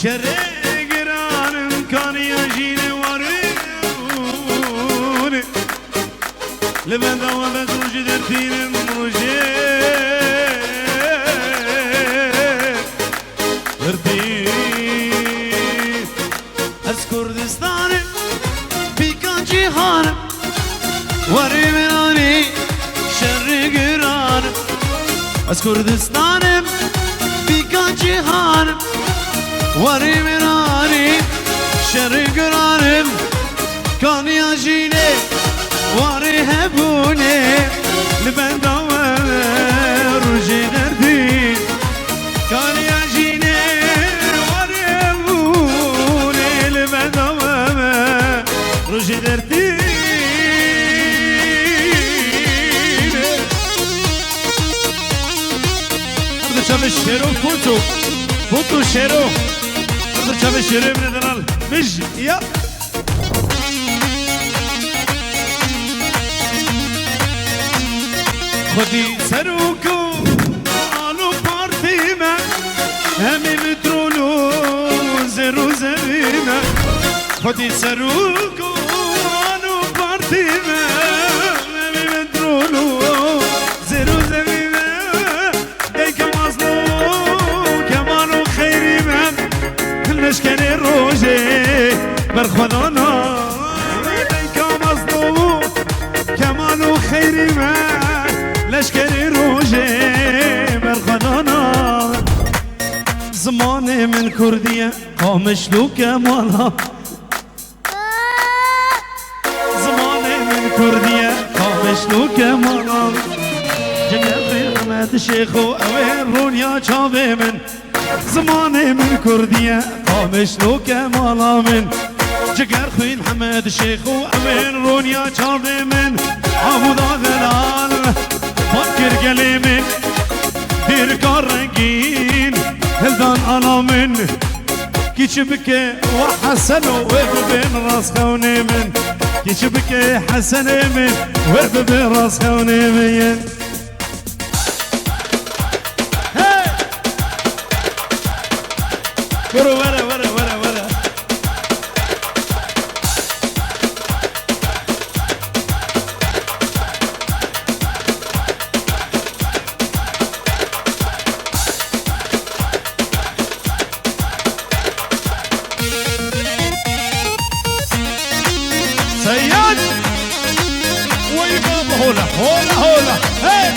شرقران امكان يجيني وريوني لبدا وبدروج درتين مروجي درتين از كردستان بيكا جيهان وري مناني شرقران از كردستان بيكا جيهان وري مناني شرقران كان يجيني وري هبوني لبدا ورجي دردين كان يجيني وري هبوني لبدا ورجي دردين هذا شاف الشيرو فوتو شيرو هذا شاف الشيرو من دلال مش يا خدي سروكو آلو پارتی من همی مترولو زرو زمینه خدی سروکو آلو پارتی من همی مترولو زرو زمینه دیگه مازلو کمالو خیری من لشکر روژه برخدانا دیگه مازلو کمالو خیری من لشکری روژه مرخدانا زمان من کردیه قامش لو کمالا زمان من کردیه قامش لو کمالا جگر خیرمت شیخ و اوین رونیا چاوه من زمان من کردیه قامش لو کمالا من جگر خیل حمد شیخ و اوین رونیا چاوه من عبودا دلال فكر قليمك دير كارنجين هلدان علامن كيشبك وحسن وقف بين راس خوني من كيشبك حسن من وقف بين راس خوني من ورا ورا ورا ورا ورا سياد ويبابا هولا هولا هولا هاي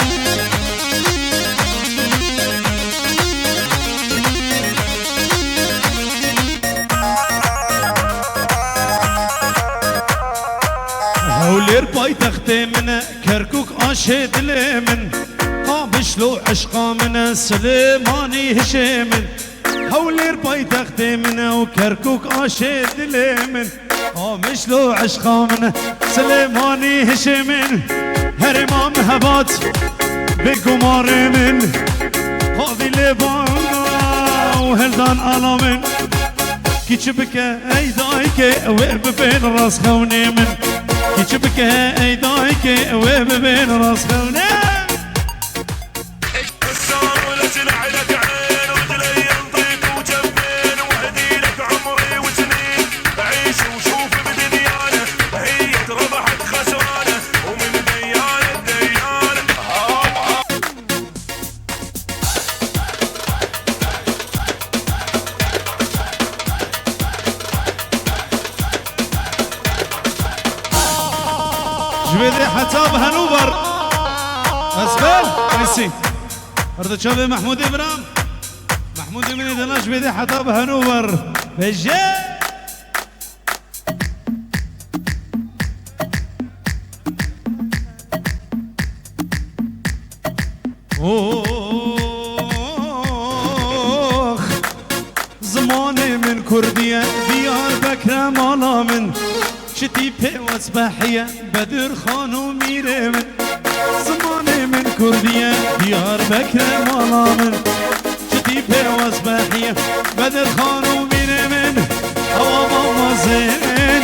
هولير باي تختي من كركوك اشهد لمن قابشلو عشقا من سليماني هشيمن هولير باي تختي من وكركوك اشهد لمن قامشلو عشقا من سليماني هشيمن هرمام هبات بقمار من هذي لبانا وهلدان علامن كيشبك ايدايك وقف بين راس خوني من كيشبك ايدايك وقف بين راس خوني جبيدي حتاب هنوبر اسفل ميسي ارض شابي محمود ابرام محمود من دنا جبيدي حتاب هنوبر بجي اوخ زماني من كردية ديار بكرة مالا من شتي بيوز بحية بدر خانو ميري من زماني من كردية ديار بكرة مالا من شتي بيوز بحية بدر خانو ميري من هوا بابا زين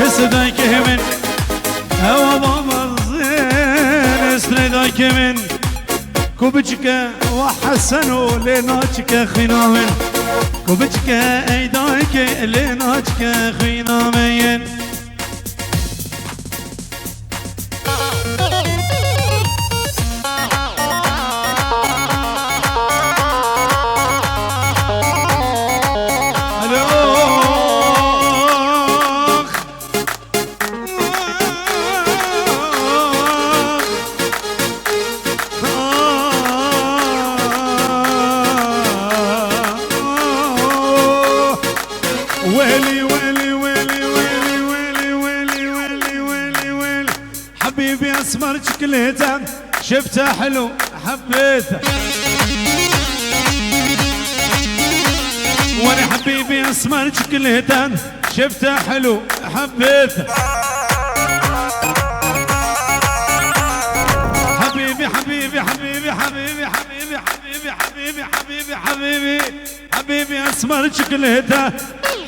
اسدايك من هوا بابا زين اسدايك من كوبجك وحسنو لناچك خنا من كوبتك ايداك ليناك خينا مين ويلي ويلي ويلي ويلي ويلي ويلي ويلي ويلي ويلي حبيبي اسمر شكليته شفته حلو حبيته وانا حبيبي اسمر شكليته شفته حلو حبيته حبيبي حبيبي حبيبي حبيبي حبيبي حبيبي حبيبي حبيبي حبيبي حبيبي اسمر شكليته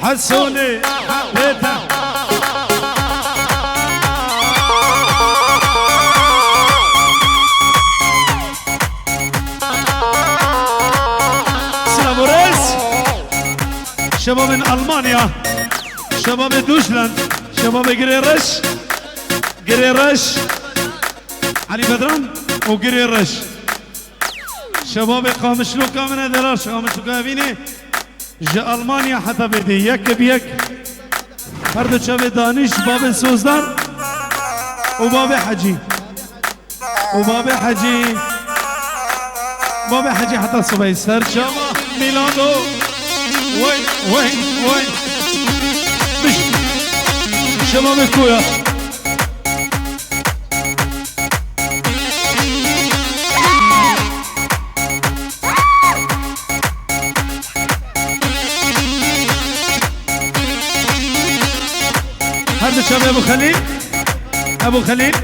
حسوني حبيته سلام وريس شباب من ألمانيا شباب دوشلاند شباب قريرش علي بدران وقريرش شباب قامشلوكا من هذراش قامشلوكا بيني جا ألمانيا حتى بدي يك بيك هردو شباب دانش باب سوزدار وباب حجي باب حجي حتى صبي سر شباب ميلادو وين مش شباب الكويا هذا شباب ابو خليل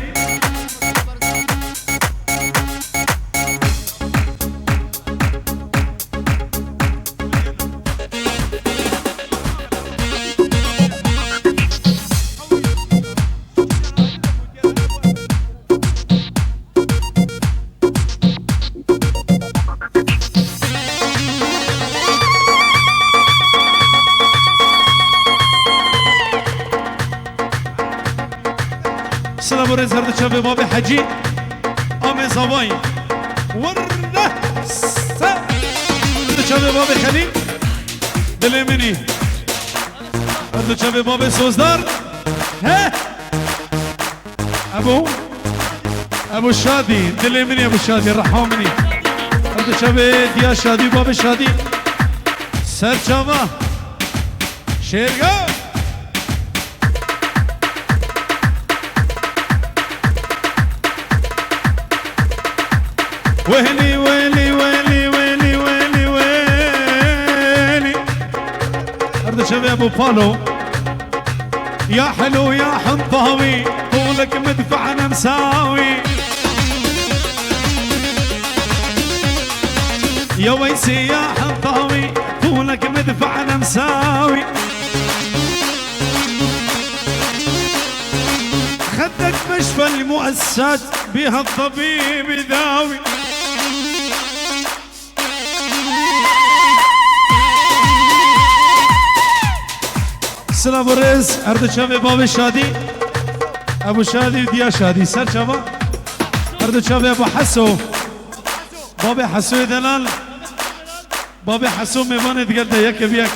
سلام ورز هرد شباب بابي حجي امي زواي ورده هرد شباب بابي خليل دلمني هرد شباب بابي سوزدار ها ابو شادي دلمني ابو شادي رحمني هرد شباب ديا شادي بابي شادي سر شباب شيرغا ويلي ويلي ويلي ويلي ويلي ويلي أرض شباب وفالو يا حلو يا حنطاوي طولك مدفع أنا مساوي يا ويسي يا حنطاوي طولك مدفع أنا مساوي خدك مشفى المؤسسات بها الطبيب يداوي سلام ورز هرد شباب باب شادي ابو شادي وديا شادي سر شباب هرد شباب ابو حسو باب حسو دلال باب حسو ميوان تقلده يك بيك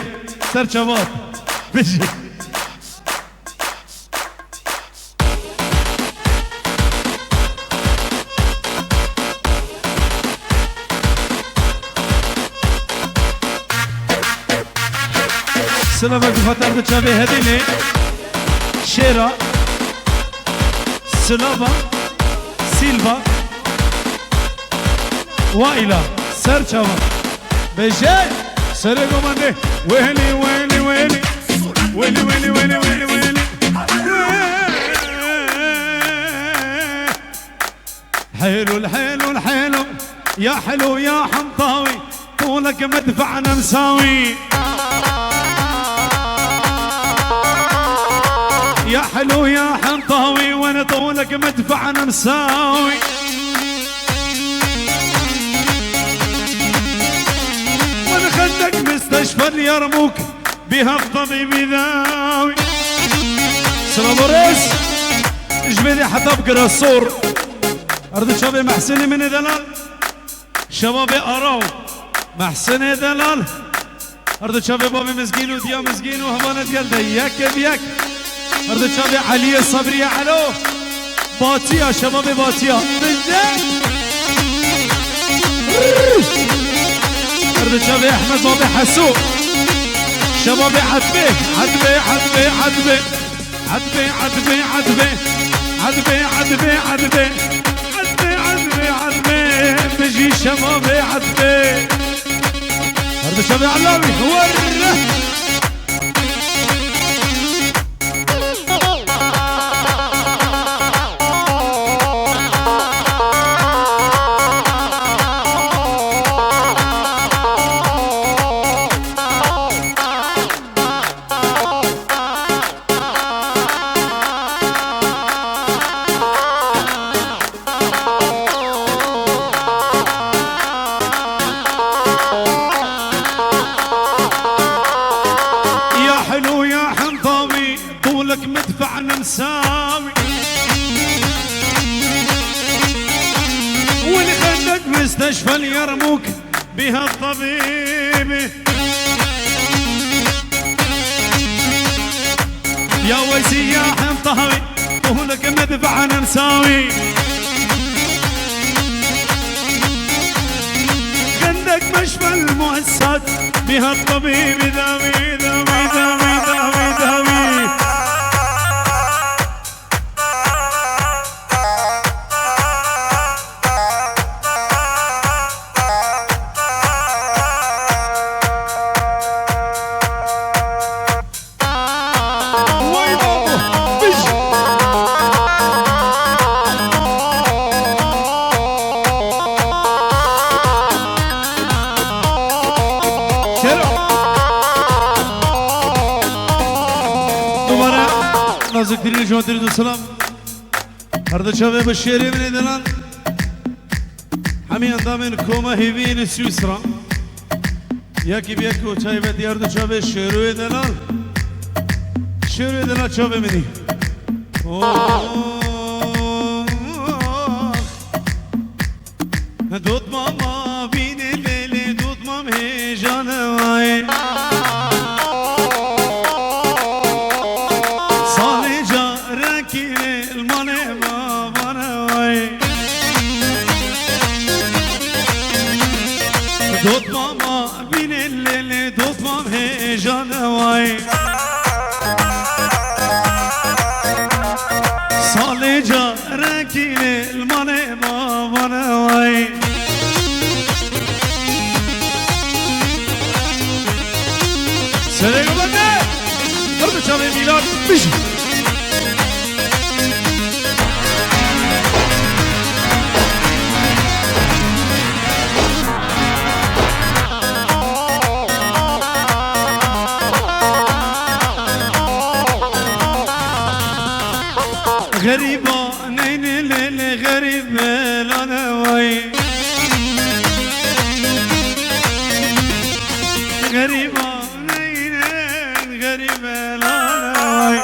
سر شباب بيجي سلام بفتر دچابه هدینه شیرا سلام سیلوا وائلا سرچاوا بجه سر گمانده ویلی ویلی ویلی ویلی ویلی ویلی ویلی ویلی حلو الحلو الحلو يا حلو يا حنطاوي طولك مدفعنا مساوي يا حلو يا حنطاوي وانا طولك مدفعنا مساوي وانا خدك مستشفى اليرموك بها الطبيب ذاوي. سلام وريس جبيدي حتى بقرصور أرض شباب محسن من دلال شباب أراو محسن دلال أرض شباب بابي مسكين وديا مسكين وهبانة قلبي يك بيك أرض شباب علي الصبري علو باتيا شباب باتيا أرض شباب أحمد بابي حسو شباب عدبي عدبي عدبي عدبي عدبي عدبي عدبي عدبي عدبي عدبي عدبي عدبي عدبي بجي شبابي عدبي أرض شبابي علامي وره مدفعنا مساوي واللي خدك مستشفى اليرموك بها الطبيب يا ويسي يا حنطهوي طولك مدفعنا مساوي خدك مشفى المؤسسات بها الطبيب داوي داوي داوي داوي داوي نازك دليل جوان دليل السلام هرد شباب الشيري من دلال حمي اندامين كوما هيفين سويسرا ياكي بياكو چايبه دي هرد شباب الشيري دلال شيري دلال شباب مني دوت ماما بين الليل دوت مام هي جانواي دوت ماما بين الليل دوت مام هي جانواي صالي جاركي الماني ما بنواي سلام بنا هرب شامي ميلاد بيجي غريبة نين الليل غريب لا نواي غريبة نين غريب لا نواي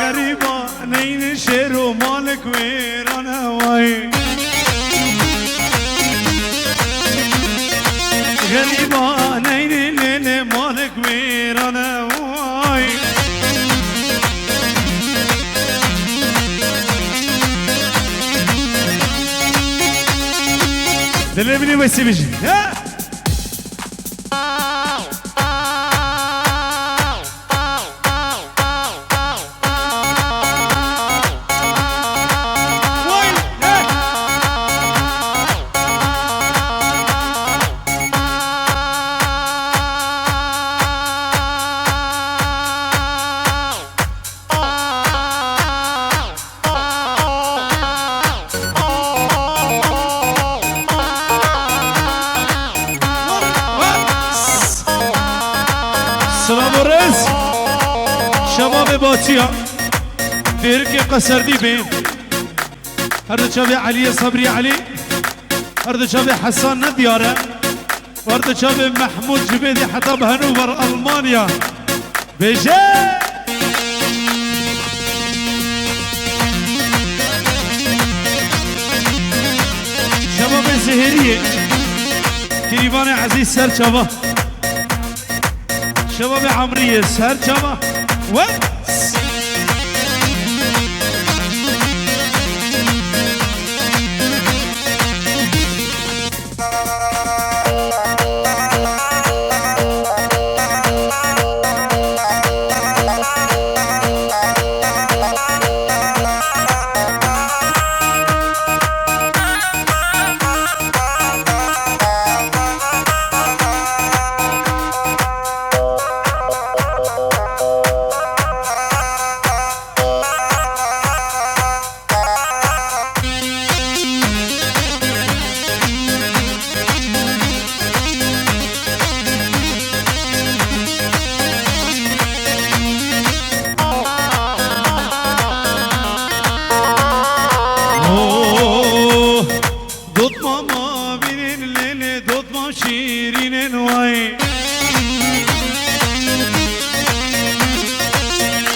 غريبة نين شيرو مالك وير نواي غريبة نين الليل مالك وير نواي دليل بني ويسي بيجي سلام ورز شباب باتيا ديرك قصر دي بين هرد شباب علي صبري علي ارد شابي حسان ندياره وارد شابي محمود جبيدي حتى بهنوفر المانيا بيجي شباب الزهرية كريبان عزيز سر شباب شباب عمرية سر شباب واتس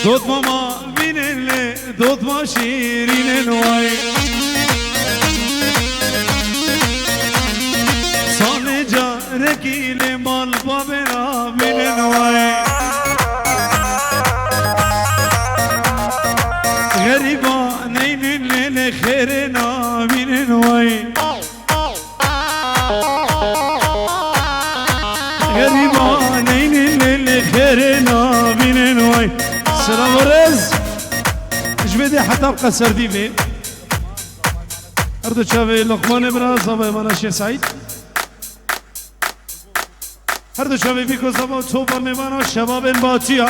دوت ماما بين اللي دوت ما شيرين نواي صاني جاركي لمال بابنا بين نواي غريبا نين اللي خيرنا بين نواي غريبا نين اللي خيرنا بين نواي سلام ورز جبدي حتى ابقى سرديبي ارد شافي لقمان براز صباح مناشي سعيد ارد شافي فيكو صباح توبا ميمانا شباب باتيا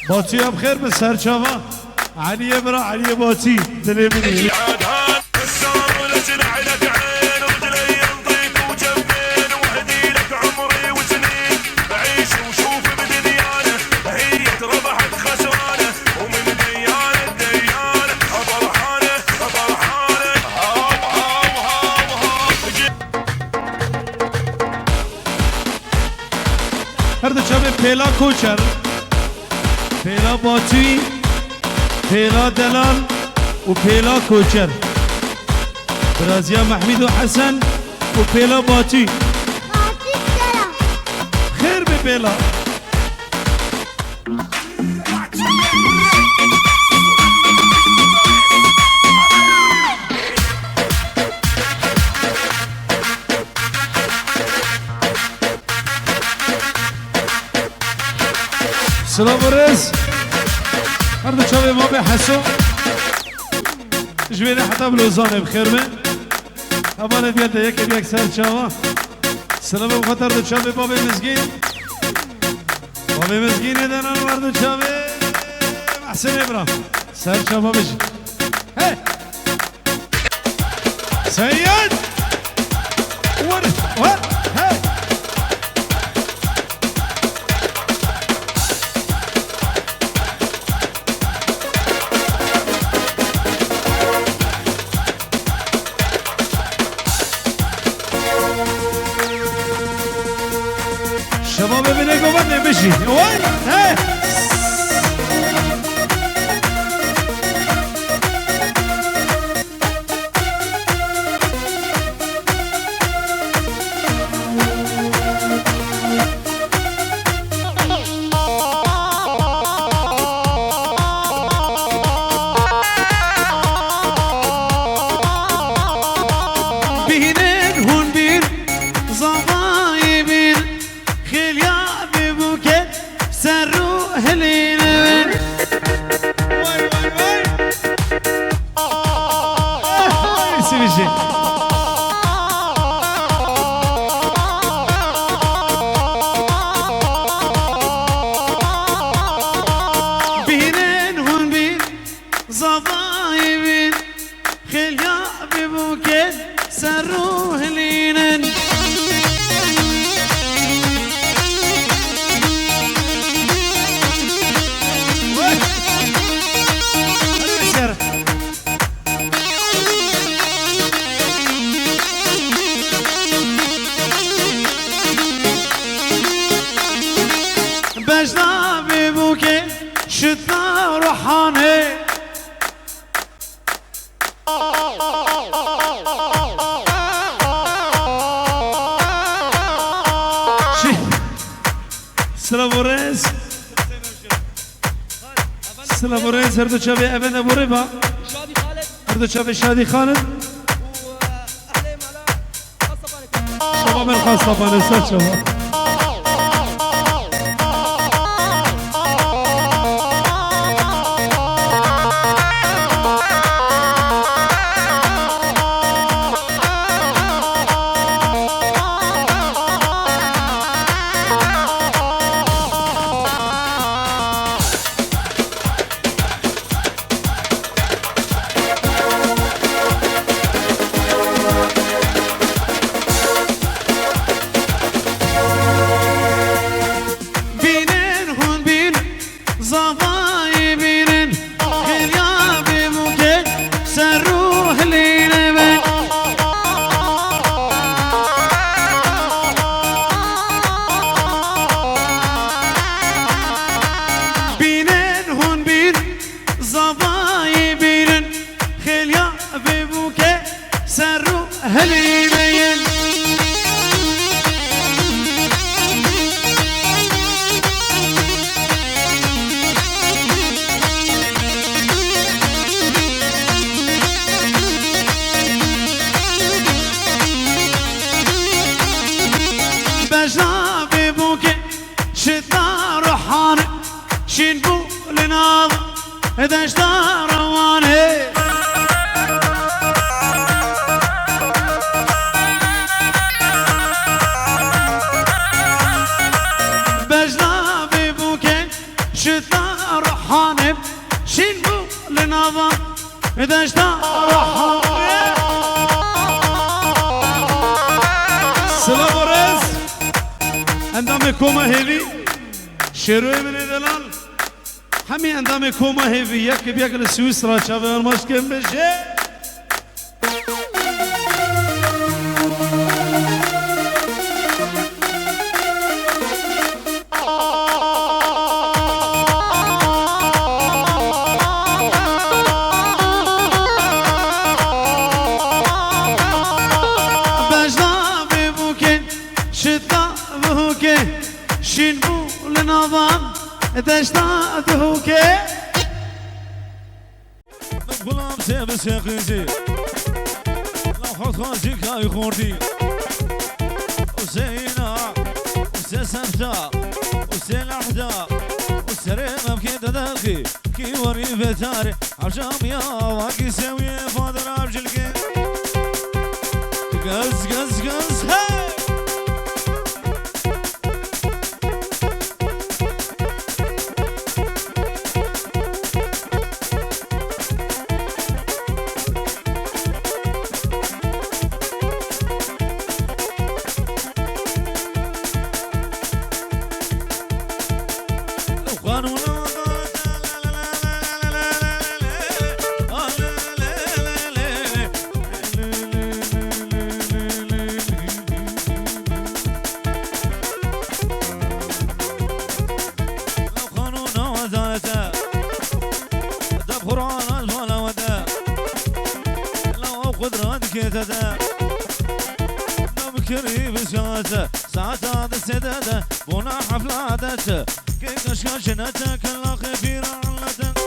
باتيا بخير بسر شافا علي برا علي باتي دلي مني هرد شبه پیلا کوچر پیلا باتی پیلا دلال و پیلا کوچر برازیا محمید و حسن و پیلا باتی خیر به پیلا سلام ورز هرد شبه ما به حسو جوینه حتی بلوزانه بخیر من اوانه دیده یک سر چاوا سلام بخاطر دو شبه باب مزگین باب مزگین دنان ورد شبه محسن ابرام سر چاوا بشی هی سید ور هی شباب ببینه گوانه بشی وای هی سلا بريز هردو شافي أبدا بريبا شادي خالد هردو شافي شادي خالد واهلي ملا خاصه بارك شباب الخاصة بانسات شباب شروع من دلال همین اندام کوما هیوی یک بیاکل سوئیس را چاوه ارماش کم بشه تشتاده که غلام سبس يقيزي لو حط خارجي كاي خوردي وسينا وسسفتا وسلحدا وسريم بكي تدلقي كي وري فتاري عشام يا واكي سوي فاضر عبجلقي قز قز قز هاي ساعات السدادة بنا حفلاتك كيف شاشنتك الأخي في رعلتك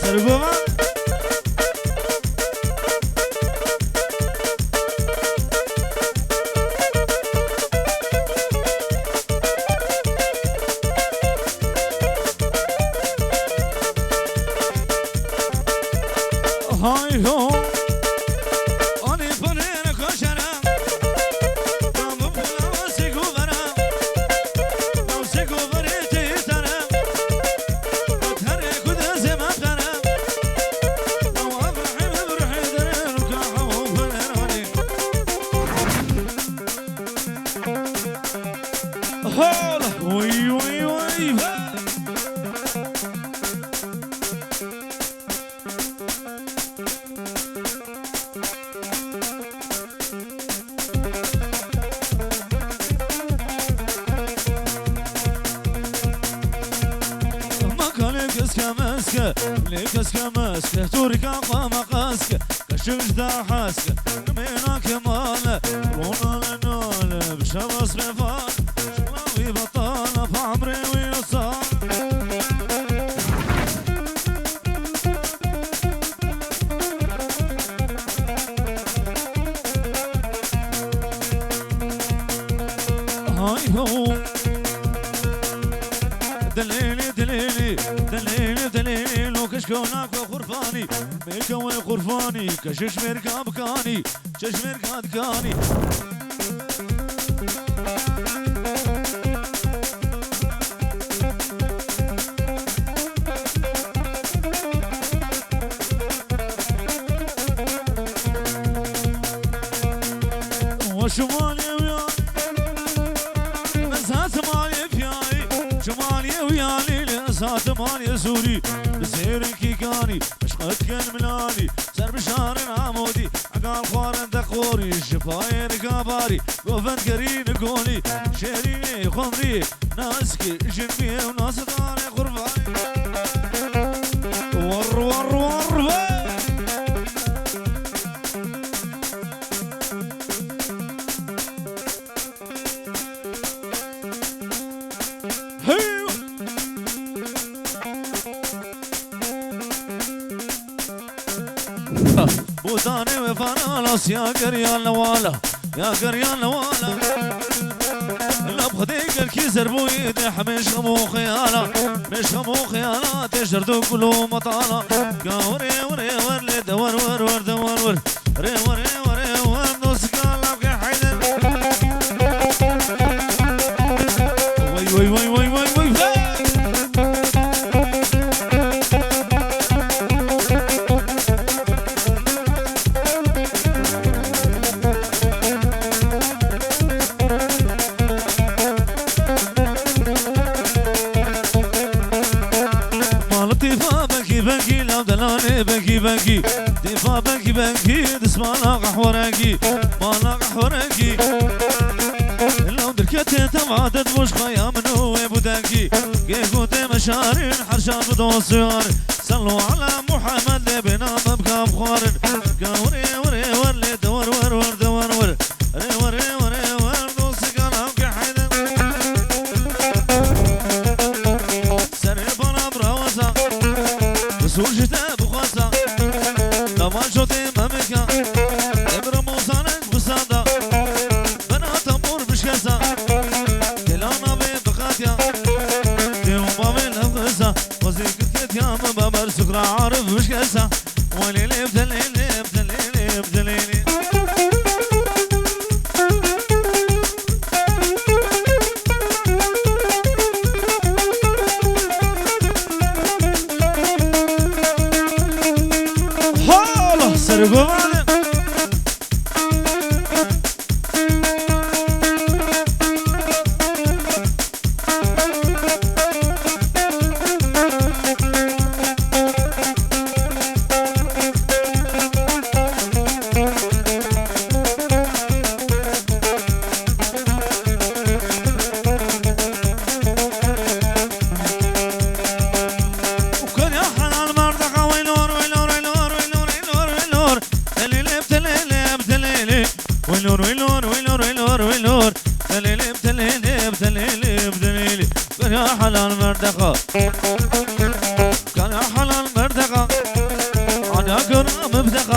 سرقوما هاي هو أني فنان كشرم نام بلا وسيقو برم وسيقو بريتي ترم وتهري كد زمان ترم وأفرحي بفرحي درم كحو فناني هلا وي وي وي ليكس كماسك توريكا قاما قاسك كشوش دا حاسك نمينا كمال رونا لنال بشمس بفان شلاوي بطالة فعمري ويصال هاي هو دليلي دليلي دليلي دليلي لو كشكوناك وخرفاني ميكا وخرفاني كشش ميركا بكاني شش ميركا دكاني وشمالي وياني مسات مالي فياي شمالي وياني لأسات مالي سوري بسيركي كاني مشقت كان ملاني سر بشار عمودي عقال خوارن دقوري شفاير كاباري وفن كرين قولي شيريني خمري ناسكي جنبي وناس داري قرباني ور ور ور بوتاني وفانالاس يا قريان نوالا يا قريان نوالا لا بخديك الكيزر بويدي حمش خمو خيالا مش خمو خيالا تشردو كلو مطالا قاوري وري ورلي دور ور ور دور ور ري وري وري ور نص قالا بقى حيدن وي وي وي وي وي وي بنكي بنكي دفا بنكي بنكي دسمانا قحورنكي مانا قحورنكي لو دركتي تبعدت مش خيا منو بودنكي كيفوت مشارين حرشان بدوسيار صلوا على محمد لبنا مبكى بخارن قوري وري ورلي دور ور ور دور ور ري وري وري ور دوسك انا وكحيدن سري بنا براوزا بسوق جتا لما شوتي ممكا ابرم وصانك بصادا بنا تمور بشكسا كلانا ببقاتيا ديوم بابين هفقسا وزيك الكتيام بابر سكرا عارف بشكسا وليلي بتليلي بتليلي بتليلي سرقوما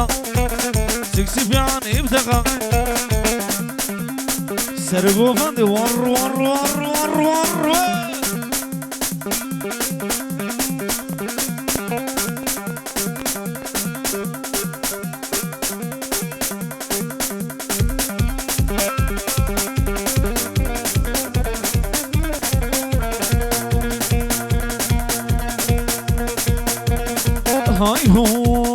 ابتغى سكسي في عاني ابتغى سرقوا فندي ور ور ور ور ور هاي هو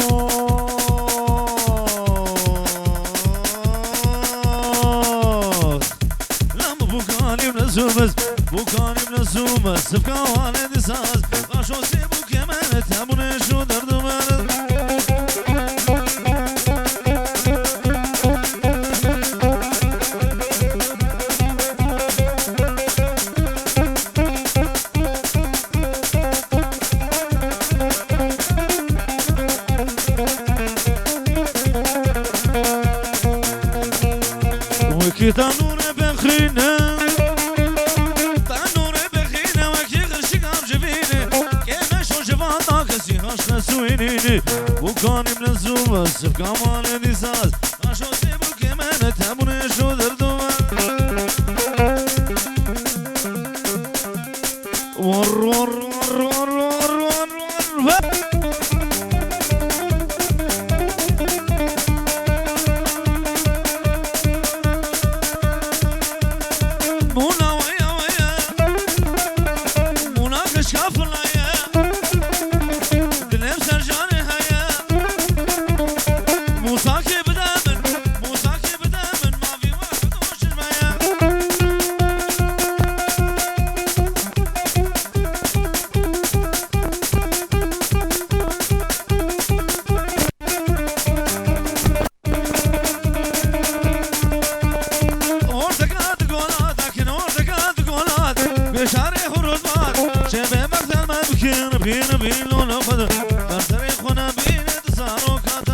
لما بوكاني منزومز بوكاني منزومز سبكا وانا دساز غاشو سيبو كمان تابوني شو دردو مارد وكي تنور بخينا تنور بخينا وكي غشك عم جبيني كيما شو جباطا كسي غاشنا سوينيني وكاني من الزوبة سبكا مانا ديساز غاشو سيبو كمان تابوني شو دردو ور ور ور ور ور ور ور مونا ويا ويا مونا كشكاف العيا دلم سرجاني هيا موساكي بدامن ما في واحد وش الميا بشاري خروجات شباب مثل ما بكين بين لون خضر برتري خونا بين تصارو كاتا